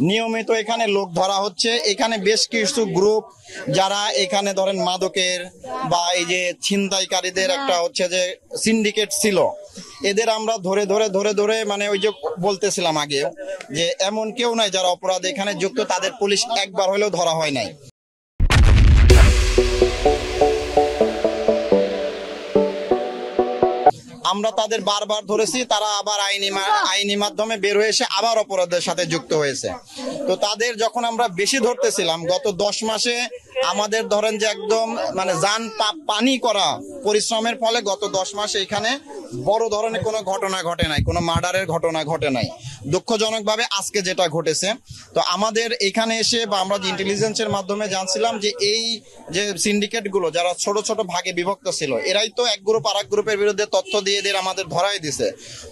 নিয়মিত এখানে লোক ধরা হচ্ছে। এখানে বেশ কিছু গ্রুপ যারা এখানে ধরেন মাদকের বা এই যে ছিনতাইকারীদের একটা হচ্ছে যে সিন্ডিকেট ছিল, এদের আমরা ধরে ধরে ধরে ধরে মানে ওই যে বলতেছিলাম আগে যে এমন কেউ নাই যারা অপরাধ এখানে যুক্ত, তাদের পুলিশ একবার হলেও ধরা হয় নাই। আমরা তাদের বারবার ধরেছি, তারা আবার আইনি মাধ্যমে বের হয়ে এসে আবার অপরাধের সাথে যুক্ত হয়েছে। তো তাদের যখন আমরা বেশি ধরতেছিলাম গত 10 মাসে আমাদের ধরেন যে একদম মানে জান পানি করা পরিশ্রমের ফলে গত 10 মাসে এখানে বড় ধরনের কোনো ঘটনা ঘটে নাই, কোনো মার্ডারের ঘটনা ঘটে নাই। দুঃখজনকভাবে আজকে যেটা ঘটেছে, তো আমাদের এখানে এসে বা আমরা যে ইন্টেলিজেন্সের মাধ্যমে জানছিলাম যে এই যে সিন্ডিকেট গুলো যারা ছোট ছোট ভাগে বিভক্ত ছিল, এরাই তো এক গ্রুপ আর এক গ্রুপের বিরুদ্ধে তথ্য দিয়ে এদের আমাদের ধরাই দিছে।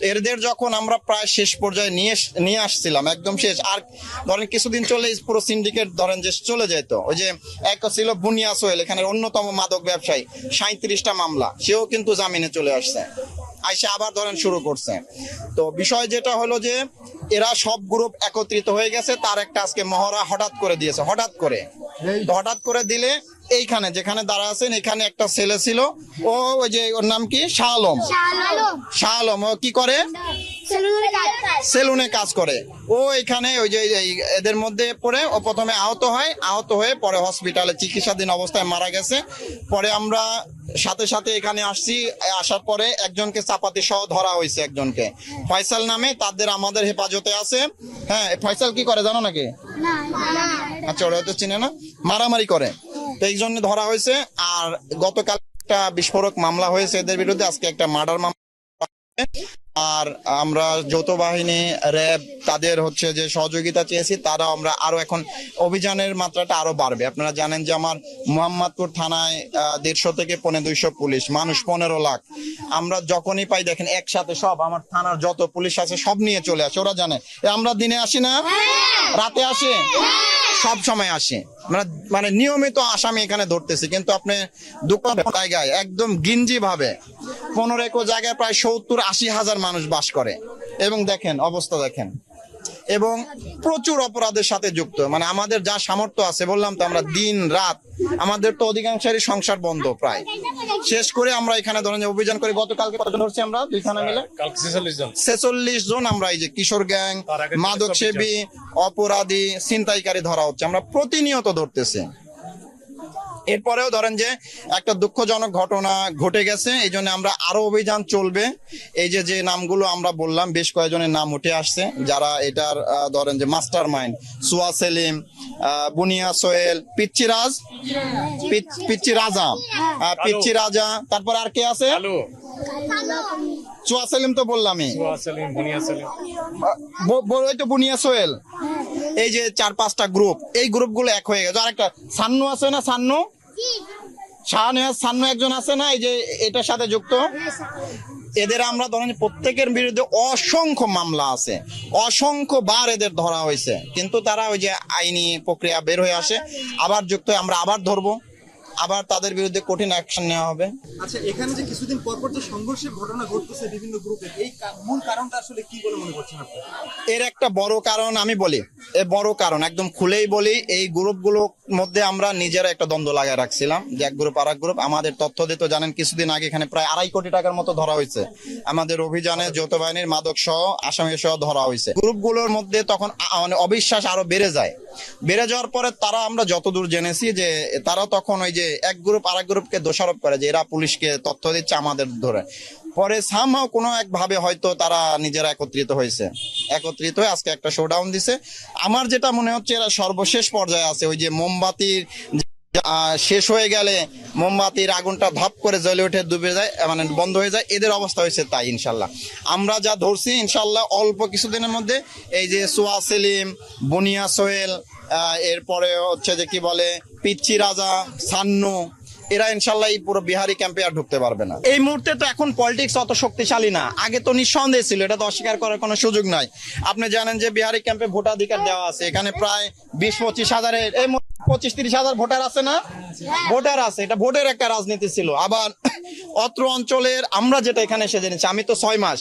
এদের যখন আমরা প্রায় শেষ পর্যায়ে নিয়ে আসছিলাম, একদম শেষ, আর ধরেন কিছুদিন চলে পুরো সিন্ডিকেট ধরেন যে চলে যেত। ওই যে এক ছিল বুনিয়া সোহেল, এখানের অন্যতম মাদক ব্যবসায়ী, 37টা মামলা, সেও কিন্তু জামিনে চলে আসছে, আইসা আবার ধরেন শুরু করছে। তো বিষয় যেটা হলো যে এরা সব গ্রুপ একত্রিত হয়ে গেছে, তার একটা আজকে মহড়া হঠাৎ করে দিয়েছে। হঠাৎ করে দিলে এইখানে যেখানে দাঁড়া আছেন এখানে একটা ছেলে ছিল, ও ওই যে ওর নাম কি শাহ আলম, ও কি করে সেলুনে কাজ করে। ও এখানে ওই যে এদের মধ্যে পড়ে ও প্রথমে আহত হয়ে পরে হসপিটালে চিকিৎসাধীন অবস্থায় মারা গেছে। পরে আমরা সাথে সাথে এখানে আসার পরে একজনকে চাপাতি সহ ধরা হয়েছে, একজনকে ফয়সাল নামে, তাদের আমাদের হেফাজতে আছে। হ্যাঁ, ফয়সাল কি করে জানো নাকি? আচ্ছা, ওরা হয়তো চিনে না, মারামারি করে, তো এই জন্য ধরা হয়েছে। আর গতকাল একটা বিস্ফোরক মামলা হয়েছে এদের বিরুদ্ধে, আজকে একটা মার্ডার মামলা। আর আমরা যৌথ বাহিনী, র্যাব তাদের হচ্ছে যে সহযোগিতা চেয়েছি, তারা আমরা আরো এখন অভিযানের মাত্রাটা আরো বাড়বে। আপনারা জানেন যে আমার মোহাম্মদপুর থানায় 150 থেকে 200 পুলিশ, মানুষ 15 লাখ। আমরা যখনই পাই দেখেন একসাথে সব আমার থানার যত পুলিশ আছে সব নিয়ে চলে আসে। ওরা জানে আমরা দিনে আসি না, রাতে আসে, সব সময় আসে, মানে নিয়মিত আসামি এখানে ধরতেছি। কিন্তু আপনি দুটো জায়গায় একদম গিঞ্জি ভাবে 15 জায়গায় প্রায় 70-80 হাজার মানুষ বাস করে, এবং দেখেন অবস্থা দেখেন, এবং প্রচুর অপরাধের সাথে যুক্ত। মানে আমাদের যা সামর্থ্য আছে, বললাম তো আমরা দিন রাত, আমাদের তো অধিকাংশেরই সংসার বন্ধ প্রায়, শেষ করে আমরা এখানে ধরেন অভিযান করে। গতকালকে কতজন ধরছি আমরা দুই থানা মিলে? 46 জন। আমরা এই যে কিশোর গ্যাং, মাদক সেবী, অপরাধী, ছিনতাইকারী ধরা হচ্ছে, আমরা প্রতিনিয়ত ধরতেছি। এরপরেও ধরেন যে একটা দুঃখজনক ঘটনা ঘটে গেছে, এই জন্য আমরা আরো অভিযান চলবে। এই যে নামগুলো আমরা বললাম, বেশ কয়েকজনের নাম উঠে আসছে যারা এটার ধরেন যে মাস্টার মাইন্ড। সুয়া সেলিম, বুনিয়া সোহেল, পিচ্চি রাজা, তারপর আর কে আছে? সুয়া সেলিম তো বললামই, ওই তো বুনিয়া সোহেল। এই যে 4-5টা গ্রুপ, এই গ্রুপগুলো এক হয়ে গেছে। আরেকটা সান্নু আছে না, সান্নু একজন আছে না, এই যে এটার সাথে যুক্ত। এদের আমরা ধরেন প্রত্যেকের বিরুদ্ধে অসংখ্য মামলা আছে, অসংখ্য বার এদের ধরা হয়েছে, কিন্তু তারা ওই যে আইনি প্রক্রিয়া বের হয়ে আসে, আবার যুক্ত হয়ে আমরা আবার ধরবো, আবার তাদের বিরুদ্ধে কঠিন অ্যাকশন নেওয়া হবে। আচ্ছা, এখানে যে কিছুদিন পর যে সংঘর্ষের ঘটনা ঘটতেছে বিভিন্ন গ্রুপে, এই মূল কারণটা আসলে কি বলে মনে করছেন আপনি? এর একটা বড় কারণ আমি বলি, বড় কারণ একদম খুলেই বলি, এই গ্রুপগুলোর মধ্যে আমরা নিজেরা একটা দ্বন্দ্ব লাগায় রাখছিলাম যে এক গ্রুপ আর এক গ্রুপ। আমাদের তথ্য দিত, জানেন কিছুদিন আগে এখানে প্রায় 2.5 কোটি টাকার মতো ধরা হয়েছে, আমাদের অভিযানে যৌথ বাহিনীর মাদক সহ আসামি সহ ধরা হয়েছে। গ্রুপগুলোর মধ্যে তখন মানে অবিশ্বাস আরো বেড়ে যাওয়ার পরে তারা, আমরা যতদূর জেনেছি যে তারা তখন ওই যে এক গ্রুপ আর এক গ্রুপকে দোষারোপ করে যে এরা পুলিশকে তথ্য দিচ্ছে আমাদের ধরে। পরে সামহাও কোনো একভাবে হয়তো তারা নিজেরা একত্রিত হয়ে আজকে একটা শোডাউন দিছে। আমার যেটা মনে হচ্ছে এরা সর্বশেষ পর্যায়ে আছে। ওই যে মোমবাতির শেষ হয়ে গেলে মোমবাতির আগুনটা ধপ করে জ্বলে উঠে ডুবে যায়, মানে বন্ধ হয়ে যায়, এদের অবস্থা হয়েছে তাই। ইনশাল্লাহ আমরা যা ধরছি, ইনশাল্লাহ অল্প কিছুদিনের মধ্যে এই যে সুয়া সেলিম, বুনিয়া সোহেল, এরপরে হচ্ছে যে কি বলে পিচ্চি রাজা, সান্নু, এরা ইনশাল্লাহ এই পুরো বিহারি ক্যাম্পে আর ঢুকতে পারবে না। এই মুহূর্তে তো এখন পলিটিক্স অত শক্তিশালী না, আগে তো নিঃসন্দেহ ছিল, এটা তো অস্বীকার করার কোনো সুযোগ নাই। আপনি জানেন যে বিহারি ক্যাম্পে ভোটাধিকার দেওয়া আছে, এখানে প্রায় 20-25 হাজারের, এই 25-30 হাজার ভোটার আছে না, ভোটার আছে, এটা ভোটের একটা রাজনীতি ছিল। আবার অত্র অঞ্চলের আমরা যেটা এখানে এসে জেনেছি, আমি তো 6 মাস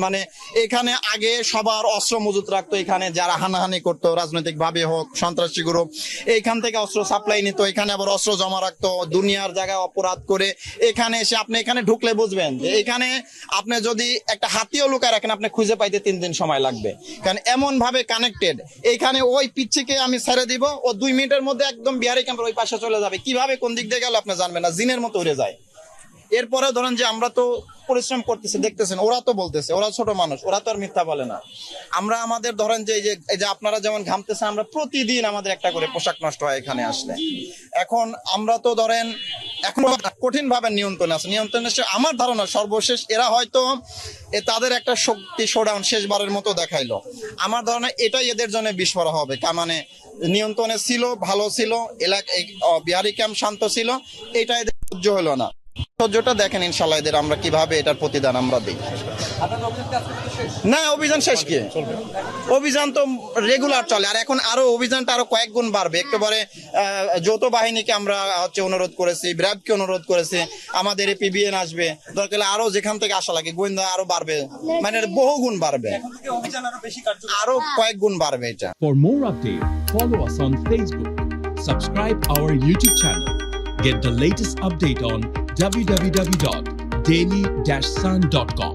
মানে এখানে আগে সবার অস্ত্র মজুত রাখতো, এখানে যারা হানাহানি করতো রাজনৈতিক ভাবে হোক, সন্ত্রাসী গ্রুপ এইখান থেকে অস্ত্র সাপ্লাই নিত, এখানে আবার অস্ত্র জমা রাখতো, দুনিয়ার জায়গায় অপরাধ করে এখানে এসে আপনি এখানে ঢুকলে বুঝবেন যে এখানে আপনি যদি একটা হাতিও লুকায় রাখেন আপনি খুঁজে পাইতে 3 দিন সময় লাগবে, কারণ এমন ভাবে কানেক্টেড। এইখানে ওই পিচ্ছিকে আমি ছেড়ে দিব, ও 2 মিনিটের মধ্যে একদম বিহারি ক্যাম্পের ওই পাশে চলে যাবে, কিভাবে কোন দিক দিয়ে গেল আপনি জানবেন না, জিনের মতো উড়ে যায়। এরপরে ধরেন যে আমরা তো পরিশ্রম করতেছি, দেখতেছেন ওরা তো বলতেছে, ওরা ছোট মানুষ, ওরা তো আর মিথ্যা বলে না। আমরা আমাদের ধরেন যে এই যে আপনারা যেমন ঘামতেছেন, আমরা প্রতিদিন আমাদের একটা করে পোশাক নষ্ট হয় এখানে আসলে। এখন আমরা তো ধরেন এখন কঠিন ভাবে নিয়ন্ত্রণে আছে, নিয়ন্ত্রণে আমার ধারণা সর্বশেষ এরা হয়তো তাদের একটা শক্তি শোডাউন শেষবারের মতো দেখাইলো। আমার ধারণা এটাই এদের জন্য বিস্ফোরক হবে, মানে নিয়ন্ত্রণে ছিল, ভালো ছিল, এলাকায় বিহারি ক্যাম্প শান্ত ছিল, এটা এদের সহ্য হলো না। সহ্যটা দেখেন ইনশাল্লাহ এদের আমরা কিভাবে এটার প্রতিদান আমরা দিই। না অভিযান শেষ কি, অভিযান তো রেগুলার চলে, আর এখন আরো অভিযানটা আরো কয়েক গুণ বাড়বে। একেবারে যৌথ বাহিনীকে আমরা অনুরোধ করেছি, ব্র্যাবকে অনুরোধ করেছি, আমাদের পিবিএন আসবে, দরকার হলে আরো যেখান থেকে আসা লাগে গোয়েন্দা আরো বাড়বে, মানে বহু গুণ বাড়বে, আরো কয়েক গুণ বাড়বে এটা। For more updates, follow us on Facebook, subscribe our YouTube channel, get the latest update on www.daily-sun.com.